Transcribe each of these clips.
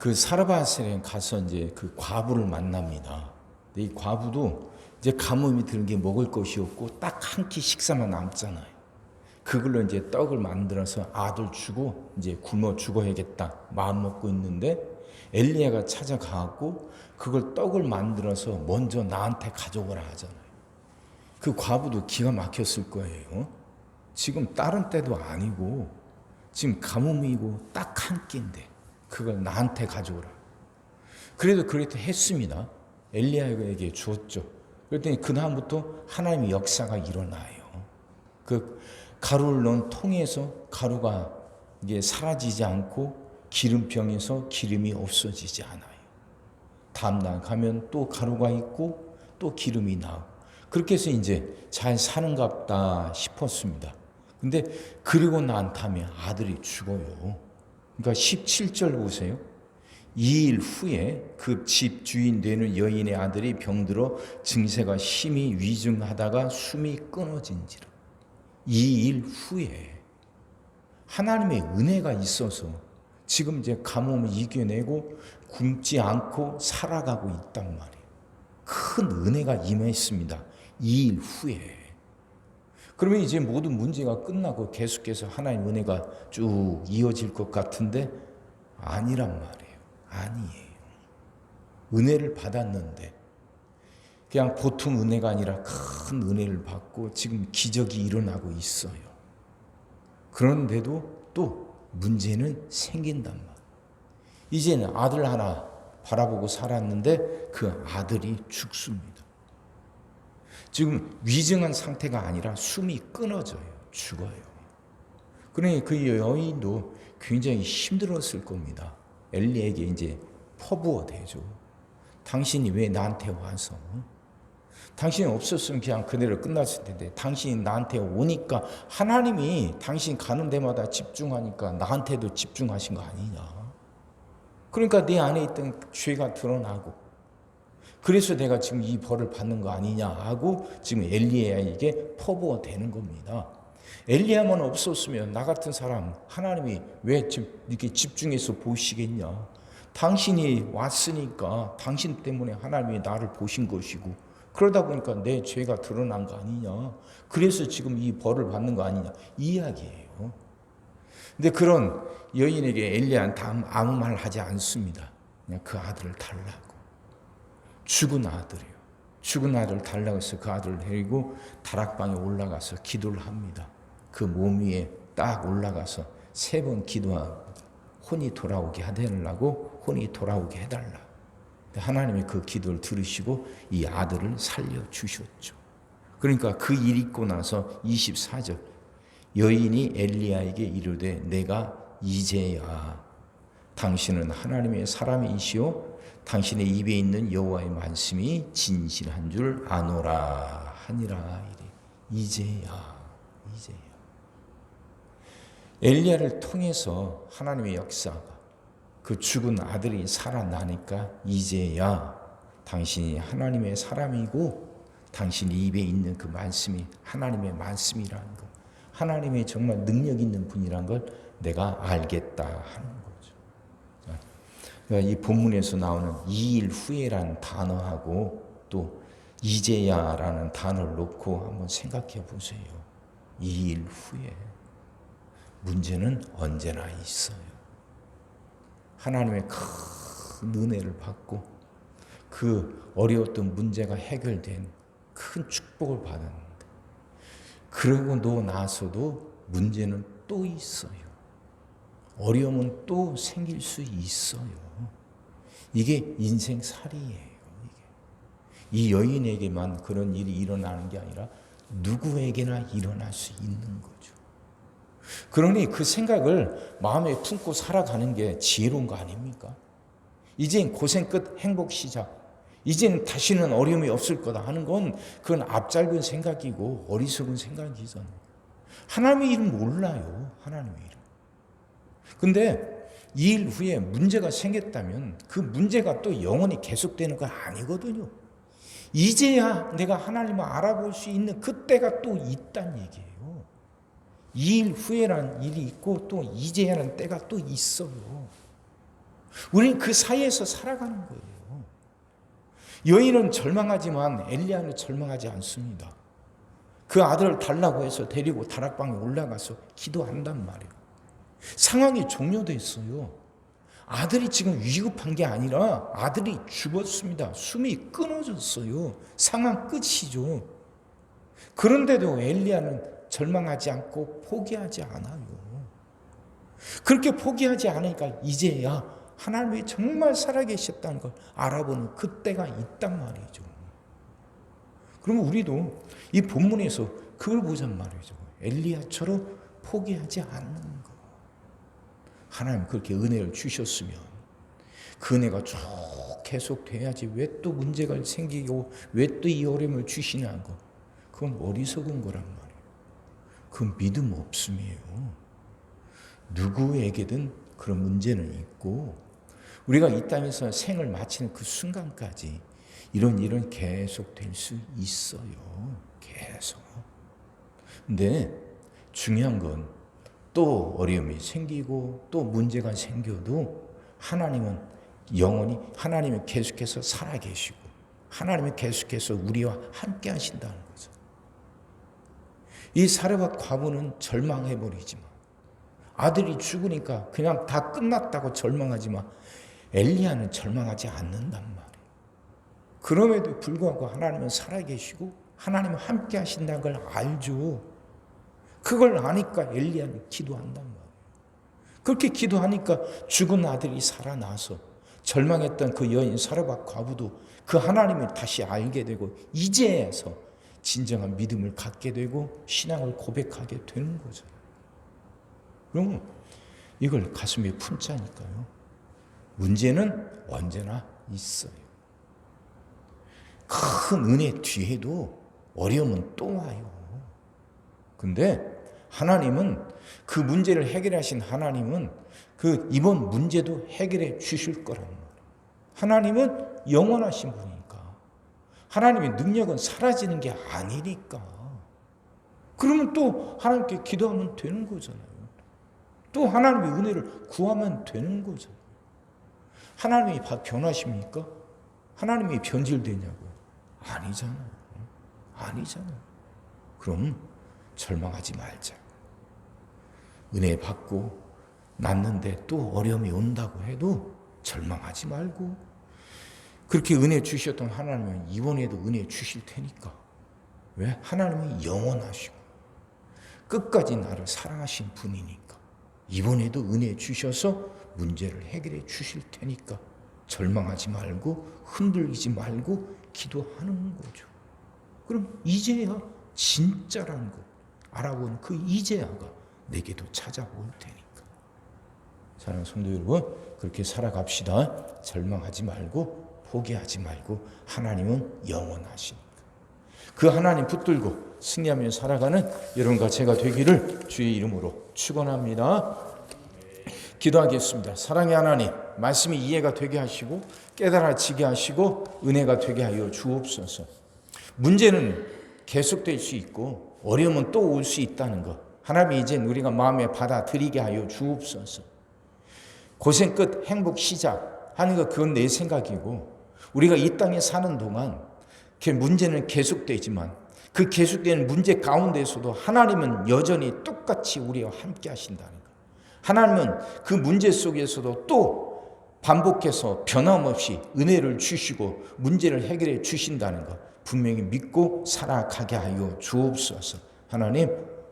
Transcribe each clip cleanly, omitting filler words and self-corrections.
그 사르밧에 가서 이제 그 과부를 만납니다. 근데 이 과부도 이제 가뭄이 드는 게 먹을 것이 없고 딱 한 끼 식사만 남잖아요. 그걸로 이제 떡을 만들어서 아들 주고 이제 굶어 죽어야겠다 마음 먹고 있는데 엘리야가 찾아가고 그걸 떡을 만들어서 먼저 나한테 가져오라 하잖아요. 그 과부도 기가 막혔을 거예요. 지금 다른 때도 아니고 지금 가뭄이고 딱 한 끼인데 그걸 나한테 가져오라. 그래도 그렇게 했습니다. 엘리야에게 주었죠. 그랬더니 그 다음부터 하나님의 역사가 일어나요. 그 가루를 넣은 통에서 가루가 이게 사라지지 않고 기름병에서 기름이 없어지지 않아요. 다음날 가면 또 가루가 있고 또 기름이 나오고 그렇게 해서 이제 잘 사는갑다 싶었습니다. 근데 그리고 난 다음에 아들이 죽어요. 그러니까 17절 보세요. 2일 후에 그 집 주인 되는 여인의 아들이 병들어 증세가 심히 위중하다가 숨이 끊어진지라. 2일 후에 하나님의 은혜가 있어서 지금 이제 가뭄을 이겨내고 굶지 않고 살아가고 있단 말이에요. 큰 은혜가 임했습니다. 2일 후에. 그러면 이제 모든 문제가 끝나고 계속해서 하나님의 은혜가 쭉 이어질 것 같은데 아니란 말이에요. 아니에요. 은혜를 받았는데 그냥 보통 은혜가 아니라 큰 은혜를 받고 지금 기적이 일어나고 있어요. 그런데도 또 문제는 생긴단 말이에요. 이제는 아들 하나 바라보고 살았는데 그 아들이 죽습니다. 지금 위중한 상태가 아니라 숨이 끊어져요. 죽어요. 그러니 그 여인도 굉장히 힘들었을 겁니다. 엘리에게 이제 퍼부어대죠. 당신이 왜 나한테 와서? 당신이 없었으면 그냥 그대로 끝났을 텐데 당신이 나한테 오니까 하나님이 당신 가는 데마다 집중하니까 나한테도 집중하신 거 아니냐. 그러니까 내 안에 있던 죄가 드러나고 그래서 내가 지금 이 벌을 받는 거 아니냐 하고 지금 엘리야에게 퍼부어대는 겁니다. 엘리야만 없었으면 나 같은 사람 하나님이 왜 지금 이렇게 집중해서 보시겠냐. 당신이 왔으니까 당신 때문에 하나님이 나를 보신 것이고 그러다 보니까 내 죄가 드러난 거 아니냐. 그래서 지금 이 벌을 받는 거 아니냐. 이 이야기예요. 근데 그런 여인에게 엘리야는 아무 말 하지 않습니다. 그냥 그 아들을 달라고. 죽은 아들이에요. 죽은 아들을 달라고 해서 그 아들을 데리고 다락방에 올라가서 기도를 합니다. 그 몸 위에 딱 올라가서 3번 기도합니다. 혼이 돌아오게 해달라고, 혼이 돌아오게 해달라. 하나님이 그 기도를 들으시고 이 아들을 살려주셨죠. 그러니까 그 일 있고 나서 24절 여인이 엘리야에게 이르되 내가 이제야 당신은 하나님의 사람이시오 당신의 입에 있는 여호와의 말씀이 진실한 줄 아노라 하니라. 이제야. 엘리야를 통해서 하나님의 역사가 그 죽은 아들이 살아나니까 이제야 당신이 하나님의 사람이고 당신 입에 있는 그 말씀이 하나님의 말씀이라는 것, 하나님의 정말 능력 있는 분이라는 걸 내가 알겠다 하는 거죠. 이 본문에서 나오는 2일 후에라는 단어하고 또 이제야라는 단어를 놓고 한번 생각해 보세요. 2일 후에. 문제는 언제나 있어요. 하나님의 큰 은혜를 받고 그 어려웠던 문제가 해결된 큰 축복을 받았는데 그러고 나서도 문제는 또 있어요. 어려움은 또 생길 수 있어요. 이게 인생살이에요. 이 여인에게만 그런 일이 일어나는 게 아니라 누구에게나 일어날 수 있는 거죠. 그러니 그 생각을 마음에 품고 살아가는 게 지혜로운 거 아닙니까? 이젠 고생 끝 행복 시작. 이제는 다시는 어려움이 없을 거다 하는 건 그건 앞짧은 생각이고 어리석은 생각이잖아요. 하나님의 일은 몰라요. 하나님의 일은. 근데 이 일 후에 문제가 생겼다면 그 문제가 또 영원히 계속되는 건 아니거든요. 이제야 내가 하나님을 알아볼 수 있는 그때가 또 있다는 얘기예요. 2일 후에라는 일이 있고 또 이제야라는 때가 또 있어요. 우리는 그 사이에서 살아가는 거예요. 여인은 절망하지만 엘리야는 절망하지 않습니다. 그 아들을 달라고 해서 데리고 다락방에 올라가서 기도한단 말이에요. 상황이 종료됐어요. 아들이 지금 위급한 게 아니라 아들이 죽었습니다. 숨이 끊어졌어요. 상황 끝이죠. 그런데도 엘리야는 절망하지 않고 포기하지 않아요. 그렇게 포기하지 않으니까 이제야 하나님이 정말 살아계셨다는 걸 알아보는 그때가 있단 말이죠. 그러면 우리도 이 본문에서 그걸 보잔 말이죠. 엘리야처럼 포기하지 않는 거. 하나님 그렇게 은혜를 주셨으면 그 은혜가 쭉 계속돼야지 왜 또 문제가 생기고 왜 또 이 어려움을 주시냐는 거. 그건 어리석은 거란 말이에요. 그건 믿음 없음이에요. 누구에게든 그런 문제는 있고 우리가 이 땅에서 생을 마치는 그 순간까지 이런 일은 계속 될 수 있어요. 계속. 근데 중요한 건 또 어려움이 생기고 또 문제가 생겨도 하나님은 영원히 하나님은 계속해서 살아계시고 하나님은 계속해서 우리와 함께 하신다는 거죠. 이 사르밧 과부는 절망해버리지만 아들이 죽으니까 그냥 다 끝났다고 절망하지만 엘리야는 절망하지 않는단 말이에요. 그럼에도 불구하고 하나님은 살아계시고 하나님은 함께 하신다는 걸 알죠. 그걸 아니까 엘리야는 기도한단 말이에요. 그렇게 기도하니까 죽은 아들이 살아나서 절망했던 그 여인 사르밧 과부도 그 하나님을 다시 알게 되고 이제서 진정한 믿음을 갖게 되고 신앙을 고백하게 되는 거죠. 그러면 이걸 가슴에 품자니까요. 문제는 언제나 있어요. 큰 은혜 뒤에도 어려움은 또 와요. 근데 하나님은 그 문제를 해결하신 하나님은 그 이번 문제도 해결해 주실 거란 말이에요. 하나님은 영원하신 분이니까. 하나님의 능력은 사라지는 게 아니니까. 그러면 또 하나님께 기도하면 되는 거잖아요. 또 하나님의 은혜를 구하면 되는 거잖아요. 하나님이 변하십니까? 하나님이 변질되냐고요? 아니잖아요. 아니잖아요. 그럼 절망하지 말자. 은혜 받고 났는데 또 어려움이 온다고 해도 절망하지 말고 그렇게 은혜 주셨던 하나님은 이번에도 은혜 주실 테니까. 왜? 하나님은 영원하시고 끝까지 나를 사랑하신 분이니까 이번에도 은혜 주셔서 문제를 해결해 주실 테니까 절망하지 말고 흔들리지 말고 기도하는 거죠. 그럼 이제야 진짜라는 것 알아본 그 이제야가 내게도 찾아올 테니까. 사랑하는 성도 여러분, 그렇게 살아갑시다. 절망하지 말고 포기하지 말고 하나님은 영원하시니까. 그 하나님 붙들고 승리하며 살아가는 여러분과 제가 되기를 주의 이름으로 축원합니다. 기도하겠습니다. 사랑의 하나님, 말씀이 이해가 되게 하시고 깨달아지게 하시고 은혜가 되게 하여 주옵소서. 문제는 계속될 수 있고 어려움은 또 올 수 있다는 것 하나님이 이제 우리가 마음에 받아들이게 하여 주옵소서. 고생 끝 행복 시작 하는 것 그건 내 생각이고 우리가 이 땅에 사는 동안 그 문제는 계속되지만 그 계속되는 문제 가운데서도 하나님은 여전히 똑같이 우리와 함께 하신다는 것. 하나님은 그 문제 속에서도 또 반복해서 변함없이 은혜를 주시고 문제를 해결해 주신다는 것 분명히 믿고 살아가게 하여 주옵소서. 하나님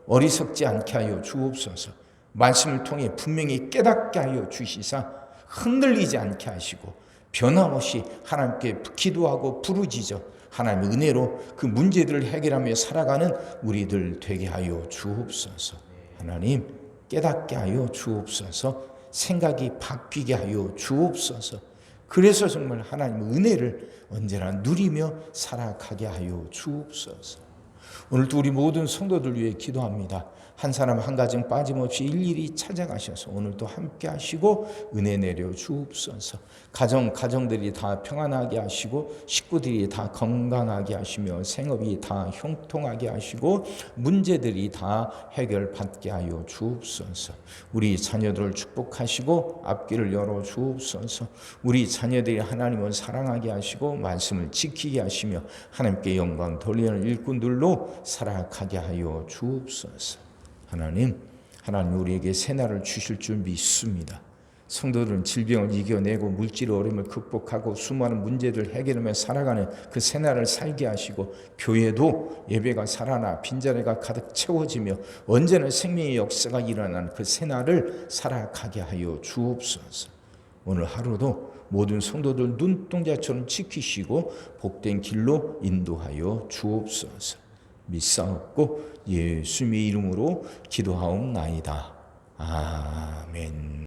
어리석지 않게 하여 주옵소서. 말씀을 통해 분명히 깨닫게 하여 주시사 흔들리지 않게 하시고 변함없이 하나님께 기도하고 부르짖어 하나님의 은혜로 그 문제들을 해결하며 살아가는 우리들 되게 하여 주옵소서. 하나님 깨닫게 하여 주옵소서. 생각이 바뀌게 하여 주옵소서. 그래서 정말 하나님의 은혜를 언제나 누리며 살아가게 하여 주옵소서. 오늘도 우리 모든 성도들 위해 기도합니다. 한 사람 한 가정 빠짐없이 일일이 찾아가셔서 오늘도 함께 하시고 은혜 내려 주옵소서. 가정들이 다 평안하게 하시고 식구들이 다 건강하게 하시며 생업이 다 형통하게 하시고 문제들이 다 해결받게 하여 주옵소서. 우리 자녀들을 축복하시고 앞길을 열어 주옵소서. 우리 자녀들이 하나님을 사랑하게 하시고 말씀을 지키게 하시며 하나님께 영광 돌리는 일꾼들로 살아가게 하여 주옵소서. 하나님 우리에게 새날을 주실 줄 믿습니다. 성도들은 질병을 이겨내고 물질의 어려움을 극복하고 수많은 문제를 해결하며 살아가는 그 새날을 살게 하시고 교회도 예배가 살아나 빈자리가 가득 채워지며 언제나 생명의 역사가 일어나는 그 새날을 살아가게 하여 주옵소서. 오늘 하루도 모든 성도들 눈동자처럼 지키시고 복된 길로 인도하여 주옵소서. 믿사옵고 예수님의 이름으로 기도하옵나이다. 아멘.